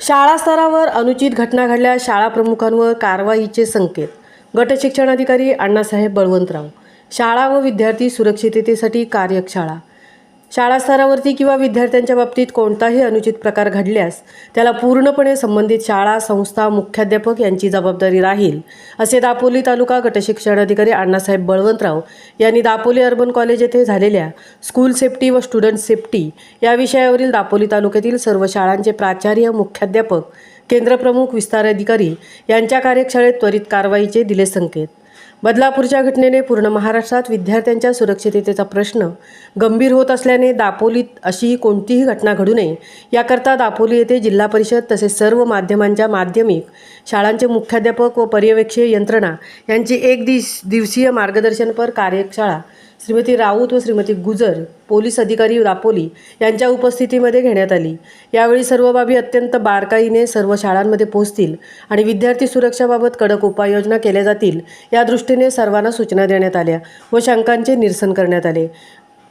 शाळा स्तरावर अनुचित घटना घडल्यास शाळा प्रमुखांवर कारवाईचे संकेत. गट शिक्षणाधिकारी अण्णासाहेब बळवंतराव. शाळा व विद्यार्थी सुरक्षिततेसाठी कार्यशाळा. शाळा स्तरावरती किंवा विद्यार्थ्यांच्या बाबतीत कोणताही अनुचित प्रकार घडल्यास त्याला पूर्णपणे संबंधित शाळा, संस्था, मुख्याध्यापक यांची जबाबदारी राहील, असे दापोली तालुका गटशिक्षणाधिकारी अण्णासाहेब बळवंतराव यांनी दापोली अर्बन कॉलेज येथे झालेल्या स्कूल सेफ्टी व स्टुडंट सेफ्टी या विषयावरील दापोली तालुक्यातील सर्व शाळांचे प्राचार्य, मुख्याध्यापक, केंद्रप्रमुख, विस्तार अधिकारी यांच्या कार्यशाळेत त्वरित कारवाईचे दिले संकेत. बदलापूरच्या घटनेने पूर्ण महाराष्ट्रात विद्यार्थ्यांच्या सुरक्षिततेचा प्रश्न गंभीर होत असल्याने दापोलीत अशी कोणतीही घटना घडू नये याकरता दापोली येथे जिल्हा परिषद तसेच सर्व माध्यमांच्या माध्यमिक शाळांचे मुख्याध्यापक व पर्यवेक्षीय यंत्रणा यांची एक दिवसीय मार्गदर्शनपर कार्यशाळा श्रीमती राऊत व श्रीमती गुजर, पोलीस अधिकारी दापोली यांच्या उपस्थितीमध्ये घेण्यात आली. यावेळी सर्व बाबी अत्यंत बारकाईने सर्व शाळांमध्ये पोहोचतील आणि विद्यार्थी सुरक्षाबाबत कडक उपाययोजना केल्या जातील या दृष्टीने सर्वांना सूचना देण्यात आल्या व शंकांचे निरसन करण्यात आले.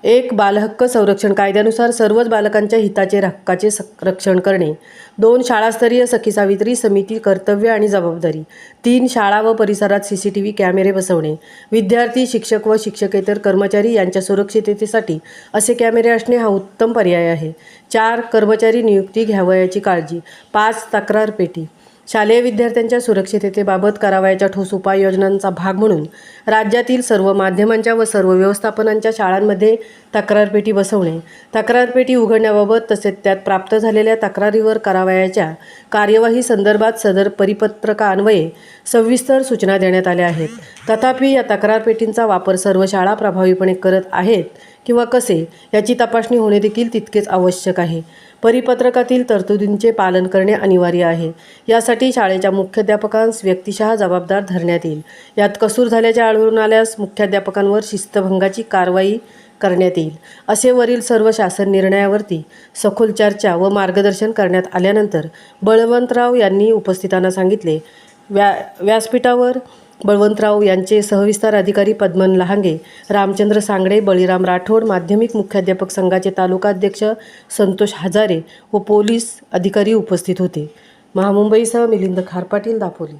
1. बालहक्क संरक्षण कायद्यानुसार सर्वच बालकांच्या हिताचे हक्काचे रक्षण करणे. 2. शाळास्तरीय सखी सावित्री समिती कर्तव्य आणि जबाबदारी. 3. शाळा व परिसरात CCTV कॅमेरे बसवणे. विद्यार्थी, शिक्षक व शिक्षकेतर कर्मचारी यांच्या सुरक्षिततेसाठी असे कॅमेरे असणे हा उत्तम पर्याय आहे. 4. कर्मचारी नियुक्ती घ्यावयाची काळजी. 5. तक्रार पेटी. शालेय विद्यार्थ्यांच्या सुरक्षिततेबाबत करावयाच्या ठोस उपाययोजनांचा भाग म्हणून राज्यातील सर्व माध्यमांच्या व सर्व व्यवस्थापनांच्या शाळांमध्ये तक्रारपेटी बसवणे. तक्रारपेटी उघडण्याबाबत तसेच त्यात प्राप्त झालेल्या तक्रारीवर करावयाच्या कार्यवाही संदर्भात सदर परिपत्रकान्वये सविस्तर सूचना देण्यात आल्या आहेत. तथापि या तक्रारपेटींचा वापर सर्व शाळा प्रभावीपणे करत आहेत किंवा कसे याची तपासणी होणे देखील तितकेच आवश्यक आहे. परिपत्रकातील तरतुदींचे पालन करणे अनिवार्य आहे. यासाठी शाळेच्या मुख्याध्यापकांस व्यक्तिशः जबाबदार धरण्यात येईल. यात कसूर झाल्याचे आढळून आल्यास मुख्याध्यापकांवर शिस्तभंगाची कारवाई करण्यात येईल. असे वरील सर्व शासन निर्णयावरती सखोल चर्चा व मार्गदर्शन करण्यात आल्यानंतर बळवंतराव यांनी उपस्थितांना सांगितले. व्यासपीठावर बळवंतराव यांचे सहविस्तार अधिकारी पद्मन लहांगे, रामचंद्र सांगडे, बळीराम राठोड, माध्यमिक मुख्याध्यापक संघाचे तालुका अध्यक्ष संतोष हजारे व पोलीस अधिकारी उपस्थित होते. महामुंबईसह मिलिंद खारपाटील, दापोली.